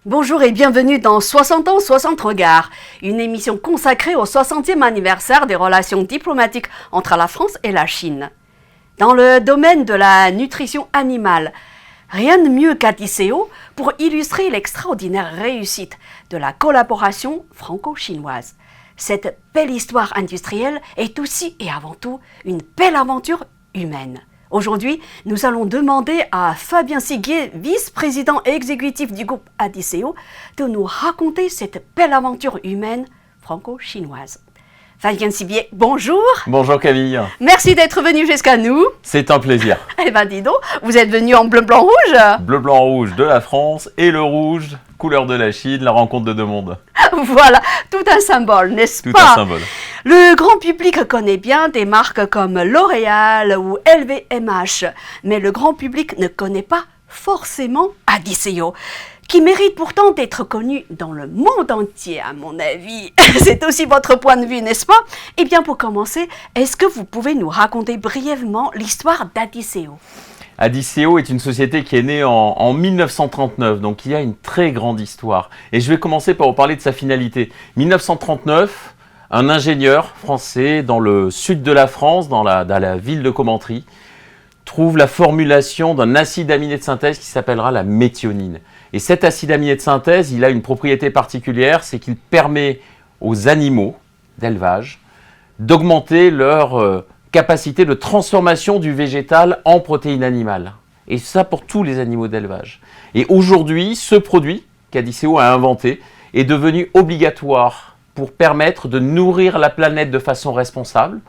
Bonjour et bienvenue dans 60 ans, 60 regards, une émission consacrée au 60e anniversaire des relations diplomatiques entre la France et la Chine. Dans le domaine de la nutrition animale, rien de mieux qu'Adiceo pour illustrer l'extraordinaire réussite de la collaboration franco-chinoise. Cette belle histoire industrielle est aussi et avant tout une belle aventure humaine. Aujourd'hui, nous allons demander à Fabien Siguier, vice-président exécutif du groupe Adiceo, de nous raconter cette belle aventure humaine franco-chinoise. Fabien Siguier, bonjour. Bonjour Camille. Merci d'être venu jusqu'à nous. C'est un plaisir. Eh ben dis donc, vous êtes venu en bleu, blanc, rouge. Bleu, blanc, rouge de la France et le rouge, couleur de la Chine, la rencontre de deux mondes. Voilà, tout un symbole, n'est-ce pas? Tout un symbole. Le grand public connaît bien des marques comme L'Oréal ou LVMH, mais le grand public ne connaît pas forcément Adiceo, qui mérite pourtant d'être connu dans le monde entier, à mon avis. C'est aussi votre point de vue, n'est-ce pas? Eh bien, pour commencer, est-ce que vous pouvez nous raconter brièvement l'histoire d'Adiceo? Adiceo est une société qui est née en 1939, donc il y a une très grande histoire. Et je vais commencer par vous parler de sa finalité. 1939, un ingénieur français dans le sud de la France, dans la ville de Commentry, trouve la formulation d'un acide aminé de synthèse qui s'appellera la méthionine. Et cet acide aminé de synthèse, il a une propriété particulière, c'est qu'il permet aux animaux d'élevage d'augmenter leur capacité de transformation du végétal en protéines animales. Et ça pour tous les animaux d'élevage. Et aujourd'hui, ce produit qu'Adiceo a inventé est devenu obligatoire pour permettre de nourrir la planète de façon responsable.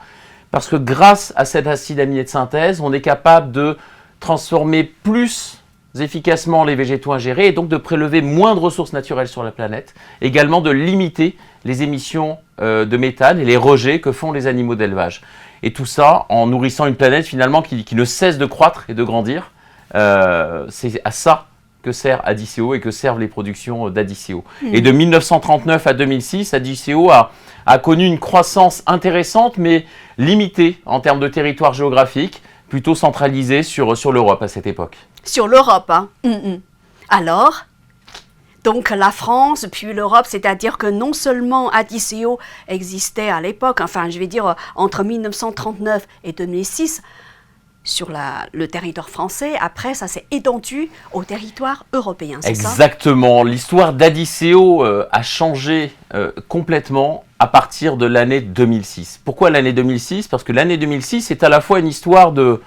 Parce que grâce à cet acide aminé de synthèse, on est capable de transformer plus efficacement les végétaux ingérés et donc de prélever moins de ressources naturelles sur la planète. Également de limiter les émissions de méthane et les rejets que font les animaux d'élevage. Et tout ça en nourrissant une planète finalement qui ne cesse de croître et de grandir. C'est à ça que sert Adiceo et que servent les productions d'Adiceo. Et de 1939 à 2006, Adiceo a connu une croissance intéressante mais limitée en termes de territoire géographique, plutôt centralisée sur l'Europe à cette époque. Sur l'Europe, hein. Alors, donc la France, puis l'Europe, c'est-à-dire que non seulement Adiceo existait à l'époque, enfin je vais dire entre 1939 et 2006, sur le territoire français, après ça s'est étendu au territoire européen, c'est ça? Exactement, l'histoire d'Adiceo a changé complètement à partir de l'année 2006. Pourquoi l'année 2006? Parce que l'année 2006 est à la fois une histoire de,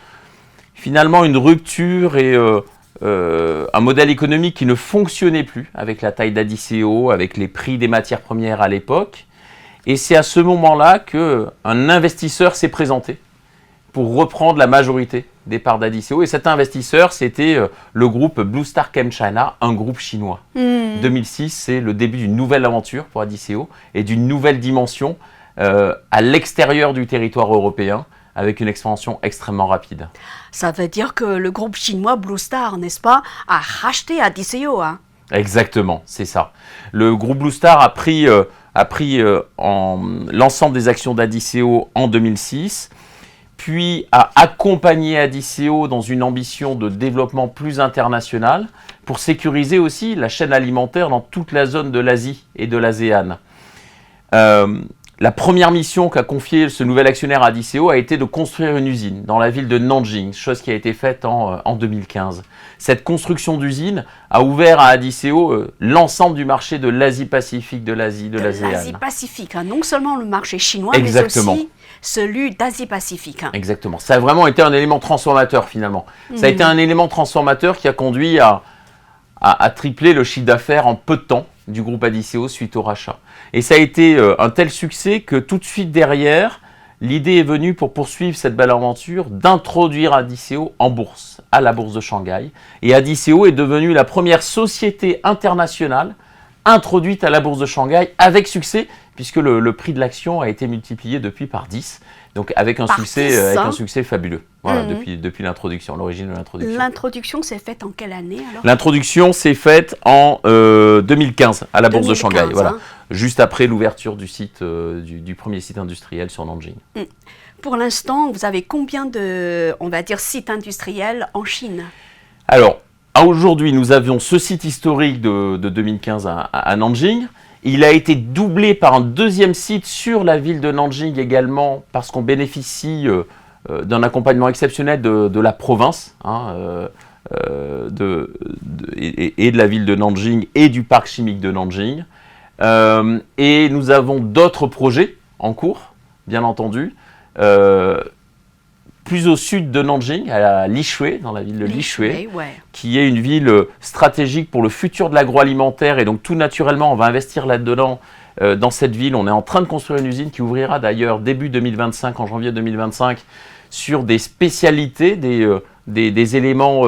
finalement, une rupture et un modèle économique qui ne fonctionnait plus avec la taille d'Adiceo, avec les prix des matières premières à l'époque. Et c'est à ce moment-là qu'un investisseur s'est présenté pour reprendre la majorité des parts d'Adiceo. Et cet investisseur, c'était le groupe Blue Star Chem China, un groupe chinois. 2006, c'est le début d'une nouvelle aventure pour Adiceo et d'une nouvelle dimension à l'extérieur du territoire européen, avec une expansion extrêmement rapide. Ça veut dire que le groupe chinois Blue Star, n'est-ce pas, a racheté Adiceo, hein? Exactement, c'est ça. Le groupe Blue Star a pris l'ensemble des actions d'Adiceo en 2006, puis a accompagné Adiceo dans une ambition de développement plus international pour sécuriser aussi la chaîne alimentaire dans toute la zone de l'Asie et de l'ASEAN. La première mission qu'a confiée ce nouvel actionnaire à Adiceo a été de construire une usine dans la ville de Nanjing, chose qui a été faite en 2015. Cette construction d'usine a ouvert à Adiceo l'ensemble du marché de l'Asie-Pacifique, de l'Asie, de l'ASEAN. L'Asie-Pacifique, hein, non seulement le marché chinois, Exactement. mais aussi celui d'Asie-Pacifique. Hein. Exactement. Ça a vraiment été un élément transformateur finalement. Ça a été un élément transformateur qui a conduit à tripler le chiffre d'affaires en peu de temps du groupe Adiceo suite au rachat. Et ça a été un tel succès que tout de suite derrière, l'idée est venue pour poursuivre cette belle aventure d'introduire Adiceo en bourse, à la bourse de Shanghai. Et Adiceo est devenue la première société internationale introduite à la bourse de Shanghai avec succès, puisque le prix de l'action a été multiplié depuis par 10. Donc avec un succès fabuleux, voilà, depuis l'introduction, l'origine de l'introduction. L'introduction s'est faite en quelle année alors? L'introduction s'est faite en 2015 à la bourse de Shanghai, voilà, hein. Juste après l'ouverture du site, du premier site industriel sur Nanjing. Pour l'instant, vous avez combien de, on va dire, sites industriels en Chine? Alors, Aujourd'hui, nous avions ce site historique de 2015 à Nanjing. Il a été doublé par un deuxième site sur la ville de Nanjing également, parce qu'on bénéficie d'un accompagnement exceptionnel de la province, et de la ville de Nanjing et du parc chimique de Nanjing. Et nous avons d'autres projets en cours, bien entendu. Plus au sud de Nanjing, à Lishui, dans la ville de Lishui, qui est une ville stratégique pour le futur de l'agroalimentaire. Et donc tout naturellement, on va investir là-dedans, dans cette ville. On est en train de construire une usine qui ouvrira d'ailleurs début 2025, en janvier 2025, sur des spécialités, des éléments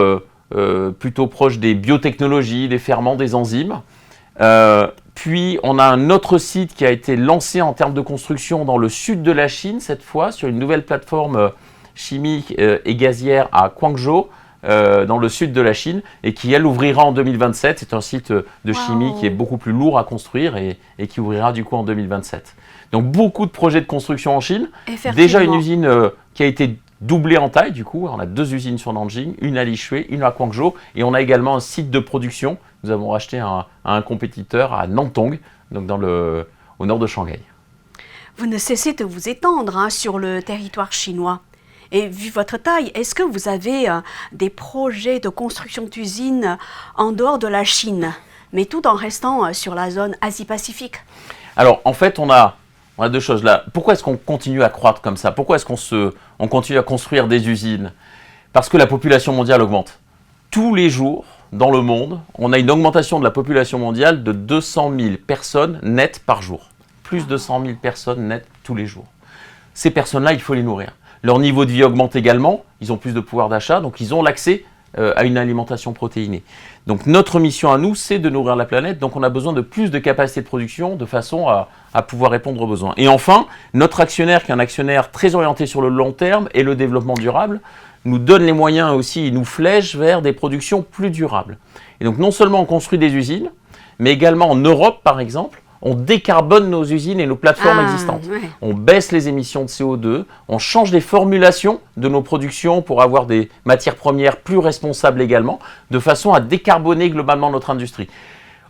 plutôt proches des biotechnologies, des ferments, des enzymes. Puis on a un autre site qui a été lancé en termes de construction dans le sud de la Chine, cette fois, sur une nouvelle plateforme chimique et gazière à Guangzhou, dans le sud de la Chine, et qui, elle, ouvrira en 2027. C'est un site de chimie qui est beaucoup plus lourd à construire et qui ouvrira du coup en 2027. Donc beaucoup de projets de construction en Chine. Déjà une usine qui a été doublée en taille, du coup. On a 2 usines sur Nanjing, une à Lishui, une à Guangzhou, et on a également un site de production. Nous avons racheté un compétiteur à Nantong, donc au nord de Shanghai. Vous ne cessez de vous étendre sur le territoire chinois. Et vu votre taille, est-ce que vous avez des projets de construction d'usines en dehors de la Chine, mais tout en restant sur la zone Asie-Pacifique? Alors, en fait, on a 2 choses là. Pourquoi est-ce qu'on continue à croître comme ça? Pourquoi est-ce qu'on continue à construire des usines? Parce que la population mondiale augmente. Tous les jours, dans le monde, on a une augmentation de la population mondiale de 200 000 personnes nettes par jour. Plus de 200 000 personnes nettes tous les jours. Ces personnes-là, il faut les nourrir. Leur niveau de vie augmente également, ils ont plus de pouvoir d'achat, donc ils ont l'accès à une alimentation protéinée. Donc notre mission à nous, c'est de nourrir la planète, donc on a besoin de plus de capacité de production de façon à pouvoir répondre aux besoins. Et enfin, notre actionnaire, qui est un actionnaire très orienté sur le long terme et le développement durable, nous donne les moyens aussi, il nous flèche vers des productions plus durables. Et donc non seulement on construit des usines, mais également en Europe par exemple, on décarbone nos usines et nos plateformes existantes. Ouais. On baisse les émissions de CO2, on change les formulations de nos productions pour avoir des matières premières plus responsables également, de façon à décarboner globalement notre industrie.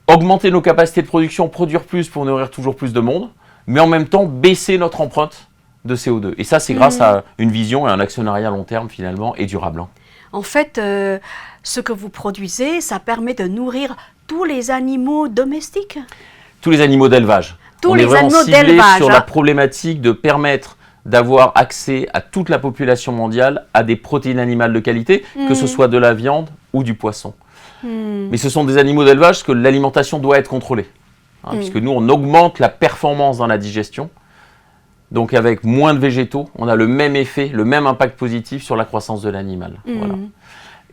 Augmenter nos capacités de production, produire plus pour nourrir toujours plus de monde, mais en même temps baisser notre empreinte de CO2. Et ça, c'est grâce à une vision et un actionnariat long terme finalement et durable. En fait, ce que vous produisez, ça permet de nourrir tous les animaux domestiques? Tous les animaux d'élevage. On est vraiment ciblé sur la problématique de permettre d'avoir accès à toute la population mondiale à des protéines animales de qualité, que ce soit de la viande ou du poisson. Mais ce sont des animaux d'élevage parce que l'alimentation doit être contrôlée. Puisque nous, on augmente la performance dans la digestion. Donc avec moins de végétaux, on a le même effet, le même impact positif sur la croissance de l'animal. Voilà.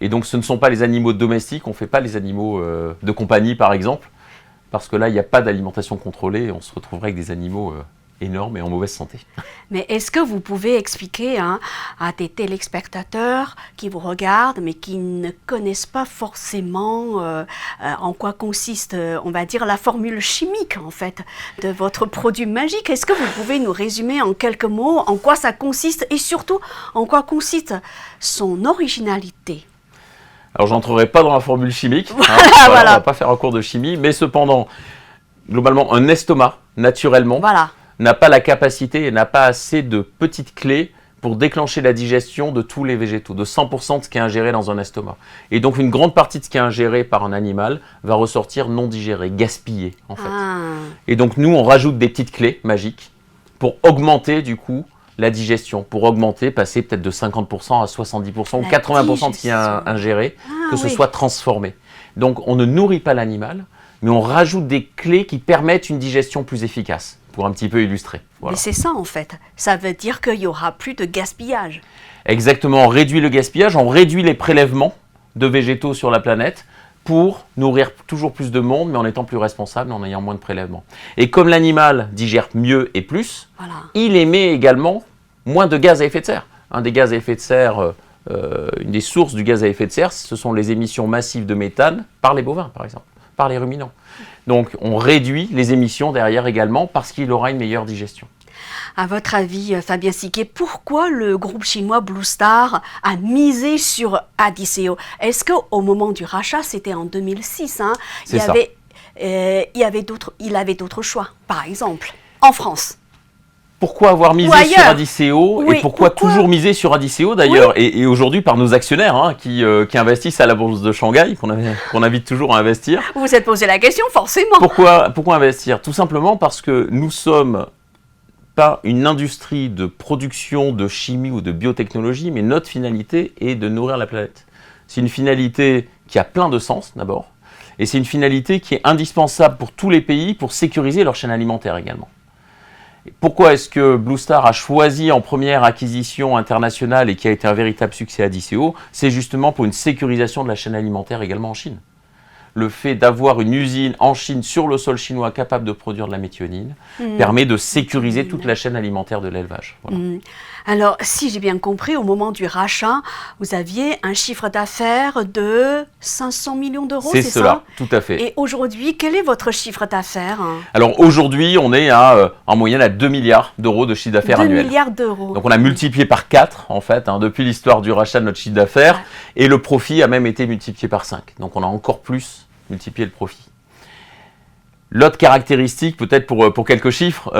Et donc ce ne sont pas les animaux domestiques, on ne fait pas les animaux de compagnie par exemple. Parce que là, il n'y a pas d'alimentation contrôlée et on se retrouverait avec des animaux énormes et en mauvaise santé. Mais est-ce que vous pouvez expliquer à des téléspectateurs qui vous regardent mais qui ne connaissent pas forcément en quoi consiste, on va dire, la formule chimique en fait de votre produit magique? Est-ce que vous pouvez nous résumer en quelques mots en quoi ça consiste et surtout en quoi consiste son originalité? Alors, je n'entrerai pas dans la formule chimique, voilà. On ne va pas faire un cours de chimie, mais cependant, globalement, un estomac, naturellement, n'a pas la capacité et n'a pas assez de petites clés pour déclencher la digestion de tous les végétaux, de 100% de ce qui est ingéré dans un estomac. Et donc, une grande partie de ce qui est ingéré par un animal va ressortir non digéré, gaspillé, en fait. Et donc, nous, on rajoute des petites clés magiques pour augmenter, du coup, la digestion, pour augmenter, passer peut-être de 50% à 70% ou 80% de ce qui est ingéré, que ce soit transformé. Donc on ne nourrit pas l'animal, mais on rajoute des clés qui permettent une digestion plus efficace, pour un petit peu illustrer. Voilà. Mais c'est ça en fait, ça veut dire qu'il n'y aura plus de gaspillage. Exactement, on réduit le gaspillage, on réduit les prélèvements de végétaux sur la planète pour nourrir toujours plus de monde, mais en étant plus responsable, en ayant moins de prélèvements. Et comme l'animal digère mieux et plus, il émet également moins de gaz à effet de serre. Un des gaz à effet de serre, une des sources du gaz à effet de serre, ce sont les émissions massives de méthane par les bovins, par exemple, par les ruminants. Donc, on réduit les émissions derrière également parce qu'il aura une meilleure digestion. À votre avis, Fabien Siquet, pourquoi le groupe chinois Blue Star a misé sur Adisseo? Est-ce qu'au moment du rachat, c'était en 2006, hein, C'est ça. il avait d'autres choix, par exemple, en France? Pourquoi avoir misé sur Adisseo oui, et pourquoi toujours miser sur Adisseo d'ailleurs? Oui. Et aujourd'hui par nos actionnaires hein, qui investissent à la bourse de Shanghai, qu'on invite toujours à investir. Vous vous êtes posé la question forcément. Pourquoi investir? Tout simplement parce que nous sommes pas une industrie de production de chimie ou de biotechnologie, mais notre finalité est de nourrir la planète. C'est une finalité qui a plein de sens d'abord, et c'est une finalité qui est indispensable pour tous les pays pour sécuriser leur chaîne alimentaire également. Pourquoi est-ce que Blue Star a choisi en première acquisition internationale et qui a été un véritable succès Adisseo? C'est justement pour une sécurisation de la chaîne alimentaire également en Chine. Le fait d'avoir une usine en Chine sur le sol chinois capable de produire de la méthionine permet de sécuriser toute la chaîne alimentaire de l'élevage. Voilà. Alors, si j'ai bien compris, au moment du rachat, vous aviez un chiffre d'affaires de 500 millions d'euros, c'est ça? C'est cela, tout à fait. Et aujourd'hui, quel est votre chiffre d'affaires? Alors aujourd'hui, on est en moyenne à 2 milliards d'euros de chiffre d'affaires annuel. 2 milliards d'euros. Donc on a multiplié par 4 en fait, depuis l'histoire du rachat de notre chiffre d'affaires. Ouais. Et le profit a même été multiplié par 5. Donc on a encore plus multiplié le profit. L'autre caractéristique, peut-être pour quelques chiffres,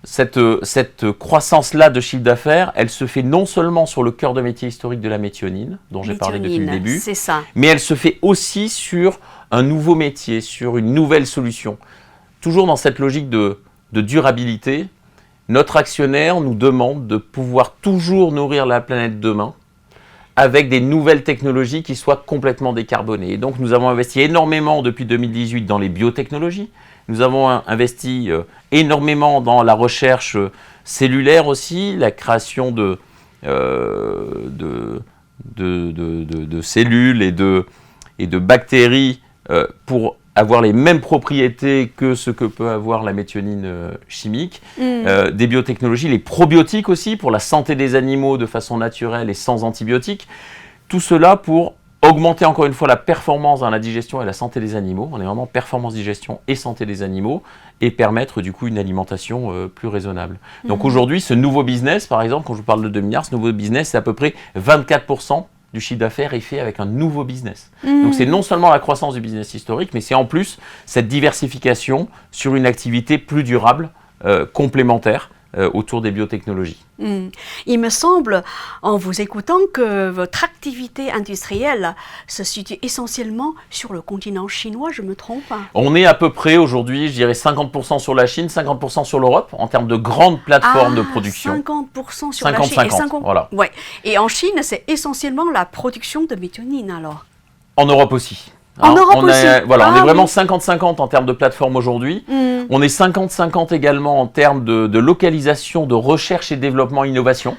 cette croissance-là de chiffre d'affaires, elle se fait non seulement sur le cœur de métier historique de la méthionine, dont j'ai parlé depuis le début, c'est ça. Mais elle se fait aussi sur un nouveau métier, sur une nouvelle solution. Toujours dans cette logique de durabilité, notre actionnaire nous demande de pouvoir toujours nourrir la planète demain avec des nouvelles technologies qui soient complètement décarbonées. Et donc nous avons investi énormément depuis 2018 dans les biotechnologies. Nous avons investi énormément dans la recherche cellulaire aussi, la création de cellules et de bactéries pour avoir les mêmes propriétés que ce que peut avoir la méthionine chimique, des biotechnologies, les probiotiques aussi pour la santé des animaux de façon naturelle et sans antibiotiques. Tout cela pour augmenter encore une fois la performance dans la digestion et la santé des animaux. On est vraiment performance, digestion et santé des animaux et permettre du coup une alimentation plus raisonnable. Donc aujourd'hui, ce nouveau business, par exemple, quand je vous parle de 2 milliards, ce nouveau business, c'est à peu près 24% du chiffre d'affaires est fait avec un nouveau business. Donc c'est non seulement la croissance du business historique, mais c'est en plus cette diversification sur une activité plus durable, complémentaire, autour des biotechnologies. Il me semble, en vous écoutant, que votre activité industrielle se situe essentiellement sur le continent chinois, je me trompe? On est à peu près aujourd'hui, je dirais 50% sur la Chine, 50% sur l'Europe, en termes de grandes plateformes de production. 50% sur la Chine. 50-50, voilà. Ouais. Et en Chine, c'est essentiellement la production de méthionine, alors? En Europe aussi. En Europe aussi. On est vraiment 50-50 en termes de plateforme aujourd'hui. On est 50-50 également en termes de localisation, de recherche et développement innovation.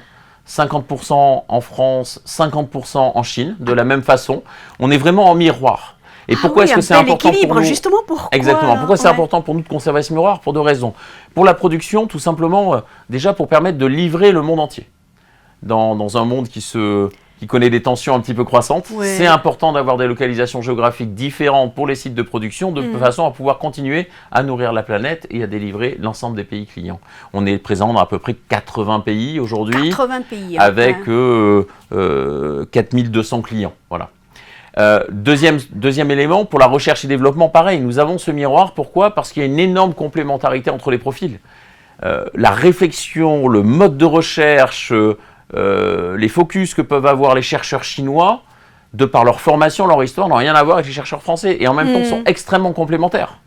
50% en France, 50% en Chine, de la même façon. On est vraiment en miroir. Et pourquoi est-ce que c'est important pour nous? Justement, pourquoi? Exactement. Pourquoi c'est important pour nous de conserver ce miroir? Pour 2 raisons. Pour la production, tout simplement, déjà pour permettre de livrer le monde entier. Dans un monde qui connaît des tensions un petit peu croissantes, c'est important d'avoir des localisations géographiques différentes pour les sites de production, de façon à pouvoir continuer à nourrir la planète et à délivrer l'ensemble des pays clients. On est présent dans à peu près 80 pays aujourd'hui, 80 pays, avec 4200 clients. Voilà. Deuxième élément, pour la recherche et développement, pareil, nous avons ce miroir. Pourquoi? Parce qu'il y a une énorme complémentarité entre les profils. La réflexion, le mode de recherche, les focus que peuvent avoir les chercheurs chinois, de par leur formation, leur histoire, n'ont rien à voir avec les chercheurs français et en même temps sont extrêmement complémentaires.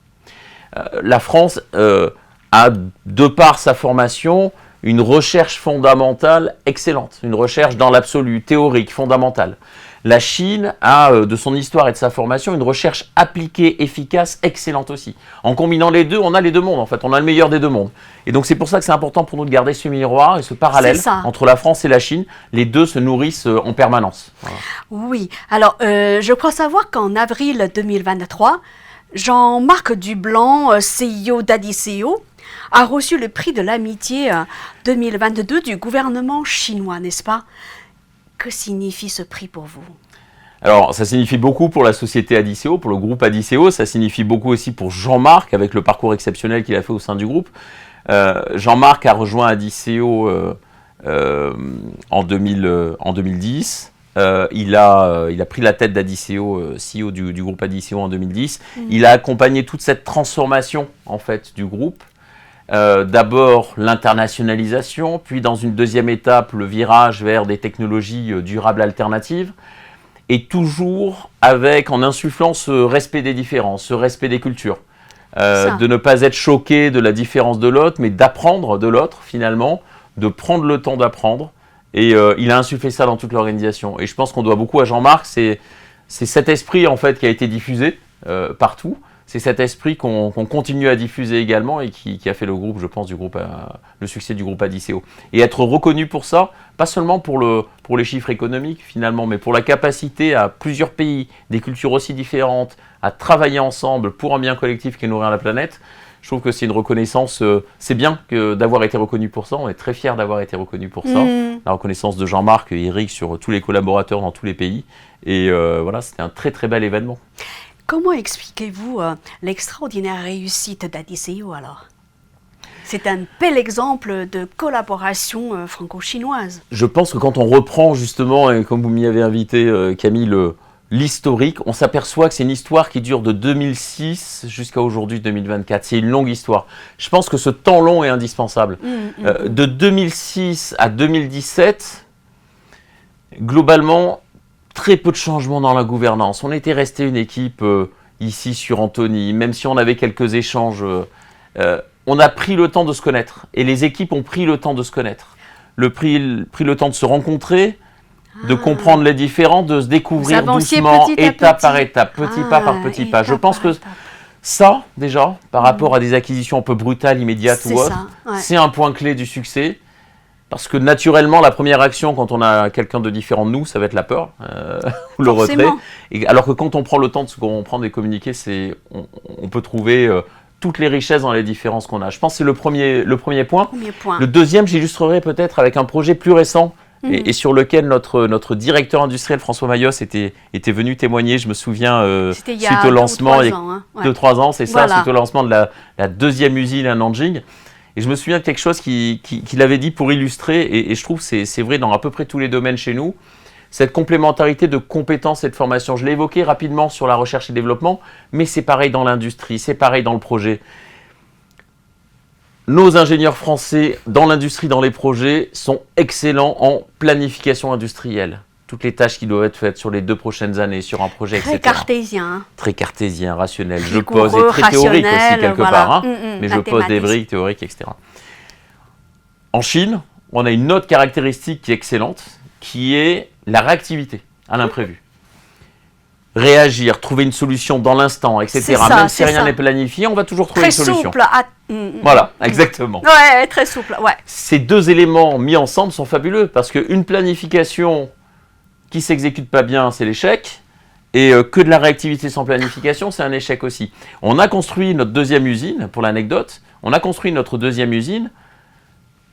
La France a, de par sa formation, une recherche fondamentale excellente, une recherche dans l'absolu, théorique, fondamentale. La Chine a, de son histoire et de sa formation, une recherche appliquée, efficace, excellente aussi. En combinant les deux, on a les deux mondes en fait, on a le meilleur des deux mondes. Et donc c'est pour ça que c'est important pour nous de garder ce miroir et ce parallèle entre la France et la Chine. Les deux se nourrissent en permanence. Voilà. Oui, alors je crois savoir qu'en avril 2023, Jean-Marc Dublanc, CEO d'Adisseo, a reçu le prix de l'amitié 2022 du gouvernement chinois, n'est-ce pas? Que signifie ce prix pour vous? Alors, ça signifie beaucoup pour la société Adisseo, pour le groupe Adisseo. Ça signifie beaucoup aussi pour Jean-Marc, avec le parcours exceptionnel qu'il a fait au sein du groupe. Jean-Marc a rejoint Adiceo en 2010. Il a pris la tête d'Adiceo, CEO du groupe Adiceo en 2010. Il a accompagné toute cette transformation en fait du groupe. D'abord l'internationalisation, puis dans une deuxième étape le virage vers des technologies durables alternatives, et toujours en insufflant ce respect des différences, ce respect des cultures, de ne pas être choqué de la différence de l'autre, mais d'apprendre de l'autre finalement, de prendre le temps d'apprendre. Et il a insufflé ça dans toute l'organisation. Et je pense qu'on doit beaucoup à Jean-Marc. C'est cet esprit en fait qui a été diffusé partout. C'est cet esprit qu'on continue à diffuser également et qui a fait le groupe, je pense, le succès du groupe Adiceo. Et être reconnu pour ça, pas seulement pour les chiffres économiques finalement, mais pour la capacité à plusieurs pays, des cultures aussi différentes, à travailler ensemble pour un bien collectif qui est nourrir la planète. Je trouve que c'est une reconnaissance, c'est bien d'avoir été reconnu pour ça, on est très fiers d'avoir été reconnu pour ça. La reconnaissance de Jean-Marc et Eric sur tous les collaborateurs dans tous les pays. Et voilà, c'était un très très bel événement. Comment expliquez-vous l'extraordinaire réussite d'Adiceo alors? C'est un bel exemple de collaboration franco-chinoise. Je pense que quand on reprend justement, et comme vous m'y avez invité Camille, l'historique, on s'aperçoit que c'est une histoire qui dure de 2006 jusqu'à aujourd'hui 2024. C'est une longue histoire. Je pense que ce temps long est indispensable. De 2006 à 2017, globalement, très peu de changements dans la gouvernance. On était resté une équipe ici sur Antony, même si on avait quelques échanges. On a pris le temps de se connaître et les équipes ont pris le temps de se connaître. Pris le temps de se rencontrer, de comprendre les différents, de se découvrir doucement, étape par étape, petit pas par petit pas. Je pense que ça, déjà, par rapport à des acquisitions un peu brutales, immédiates ou autres, c'est un point clé du succès. Parce que naturellement, la première action, quand on a quelqu'un de différent de nous, ça va être la peur, ou le retrait. Et alors que quand on prend le temps de se comprendre et communiquer, on peut trouver toutes les richesses dans les différences qu'on a. Je pense que c'est le premier point. Le deuxième, j'illustrerai peut-être avec un projet plus récent et sur lequel notre directeur industriel François Mayos était venu témoigner. Je me souviens, suite au lancement, il y a 2-3 ans, c'est ça, suite au lancement de la deuxième usine à Nanjing. Et je me souviens de quelque chose qu'il avait dit pour illustrer, et je trouve que c'est vrai dans à peu près tous les domaines chez nous, cette complémentarité de compétences et de formation. Je l'ai évoqué rapidement sur la recherche et développement, mais c'est pareil dans l'industrie, c'est pareil dans le projet. Nos ingénieurs français dans l'industrie, dans les projets, sont excellents en planification industrielle. Toutes les tâches qui doivent être faites sur les 2 prochaines années, sur un projet, etc. Très cartésien. Très cartésien, rationnel. Je pose, et très théorique aussi quelque part. Mais je pose des briques théoriques, etc. En Chine, on a une autre caractéristique qui est excellente, qui est la réactivité à l'imprévu. Réagir, trouver une solution dans l'instant, etc. Même si rien n'est planifié, on va toujours trouver une solution. Très souple. Voilà, exactement. Ouais, très souple, ouais. Ces deux éléments mis ensemble sont fabuleux, parce qu'une planification qui s'exécute pas bien, c'est l'échec, et que de la réactivité sans planification, c'est un échec aussi. On a construit notre deuxième usine, pour l'anecdote, on a construit notre deuxième usine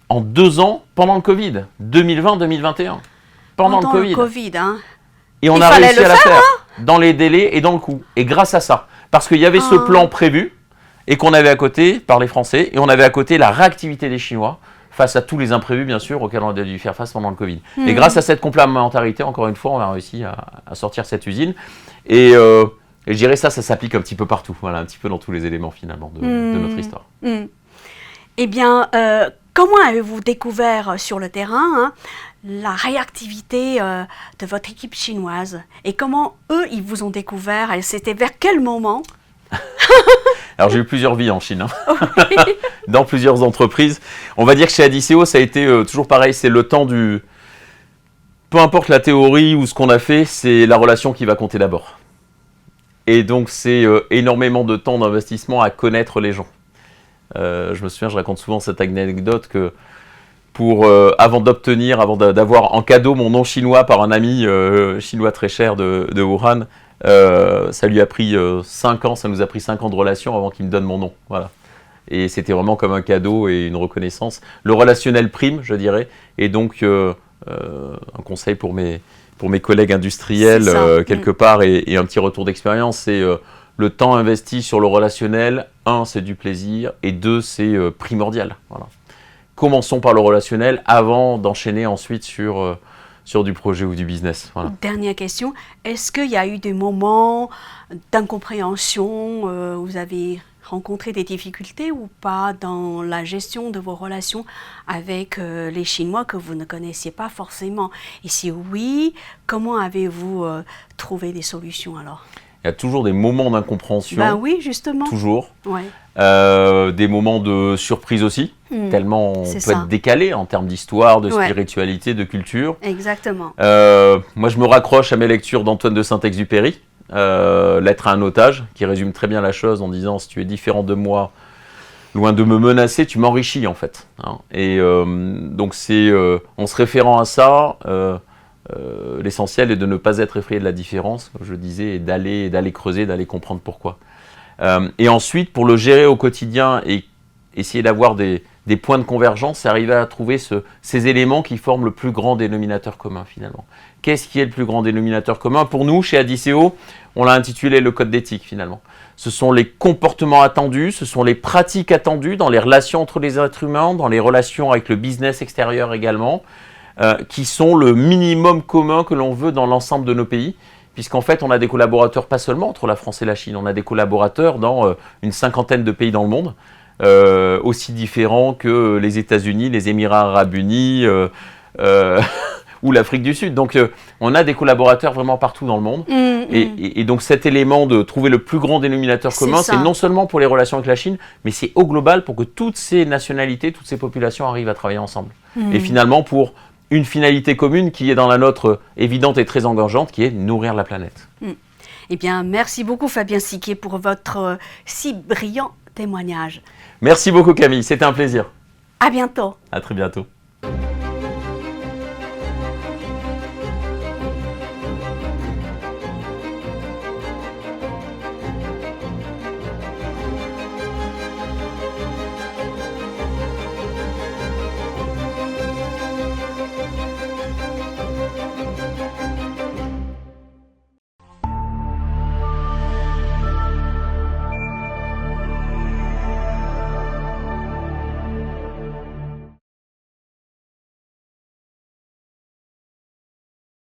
en 2 ans pendant le Covid, 2020-2021. Pendant le Covid, hein. Et on a réussi à la faire dans les délais et dans le coût. Et grâce à ça, parce qu'il y avait ce plan prévu, et qu'on avait à côté, par les Français, et on avait à côté la réactivité des Chinois, face à tous les imprévus, bien sûr, auxquels on a dû faire face pendant le Covid. Et grâce à cette complémentarité, encore une fois, on a réussi à sortir cette usine. Et je dirais ça s'applique un petit peu partout, voilà, un petit peu dans tous les éléments, finalement, de notre histoire. Eh bien, comment avez-vous découvert sur le terrain la réactivité de votre équipe chinoise? Et comment, eux, ils vous ont découvert? Et c'était vers quel moment? Alors j'ai eu plusieurs vies en Chine, dans plusieurs entreprises. On va dire que chez Adiceo, ça a été toujours pareil, c'est le temps du... Peu importe la théorie ou ce qu'on a fait, c'est la relation qui va compter d'abord. Et donc c'est énormément de temps d'investissement à connaître les gens. Je me souviens, je raconte souvent cette anecdote que avant d'avoir en cadeau mon nom chinois par un ami chinois très cher de Wuhan, ça lui a pris 5 ans, ça nous a pris 5 ans de relation avant qu'il me donne mon nom. Voilà. Et c'était vraiment comme un cadeau et une reconnaissance. Le relationnel prime, je dirais. Et donc, un conseil pour mes collègues industriels, quelque part, et un petit retour d'expérience, c'est le temps investi sur le relationnel, un, c'est du plaisir, et deux, c'est primordial. Voilà. Commençons par le relationnel avant d'enchaîner ensuite sur du projet ou du business. Voilà. Dernière question, est-ce qu'il y a eu des moments d'incompréhension, vous avez rencontré des difficultés ou pas dans la gestion de vos relations avec les Chinois que vous ne connaissiez pas forcément? Et si oui, comment avez-vous trouvé des solutions alors? Il y a toujours des moments d'incompréhension. Ben oui, justement. Toujours. Ouais. Des moments de surprise aussi, tellement on peut être décalé en termes d'histoire, de spiritualité, de culture. Exactement. Moi, je me raccroche à mes lectures d'Antoine de Saint-Exupéry, Lettre à un otage, qui résume très bien la chose en disant « Si tu es différent de moi, loin de me menacer, tu m'enrichis en fait. Hein ». Et donc, en se référant à ça, l'essentiel est de ne pas être effrayé de la différence, comme je le disais, et d'aller creuser, d'aller comprendre pourquoi. Et ensuite, pour le gérer au quotidien et essayer d'avoir des points de convergence, c'est arriver à trouver ces éléments qui forment le plus grand dénominateur commun finalement. Qu'est-ce qui est le plus grand dénominateur commun? Pour nous, chez Adiceo, on l'a intitulé le code d'éthique finalement. Ce sont les comportements attendus, ce sont les pratiques attendues dans les relations entre les êtres humains, dans les relations avec le business extérieur également, qui sont le minimum commun que l'on veut dans l'ensemble de nos pays. Puisqu'en fait, on a des collaborateurs pas seulement entre la France et la Chine, on a des collaborateurs dans une 50aine de pays dans le monde, aussi différents que les États-Unis, les Émirats arabes unis ou l'Afrique du Sud. Donc, on a des collaborateurs vraiment partout dans le monde. Et donc, cet élément de trouver le plus grand dénominateur commun, c'est non seulement pour les relations avec la Chine, mais c'est au global pour que toutes ces nationalités, toutes ces populations arrivent à travailler ensemble. Et finalement, pour une finalité commune qui est dans la nôtre évidente et très engageante, qui est nourrir la planète. Eh bien, merci beaucoup Fabien Siquet pour votre si brillant témoignage. Merci beaucoup Camille, c'était un plaisir. À bientôt. À très bientôt.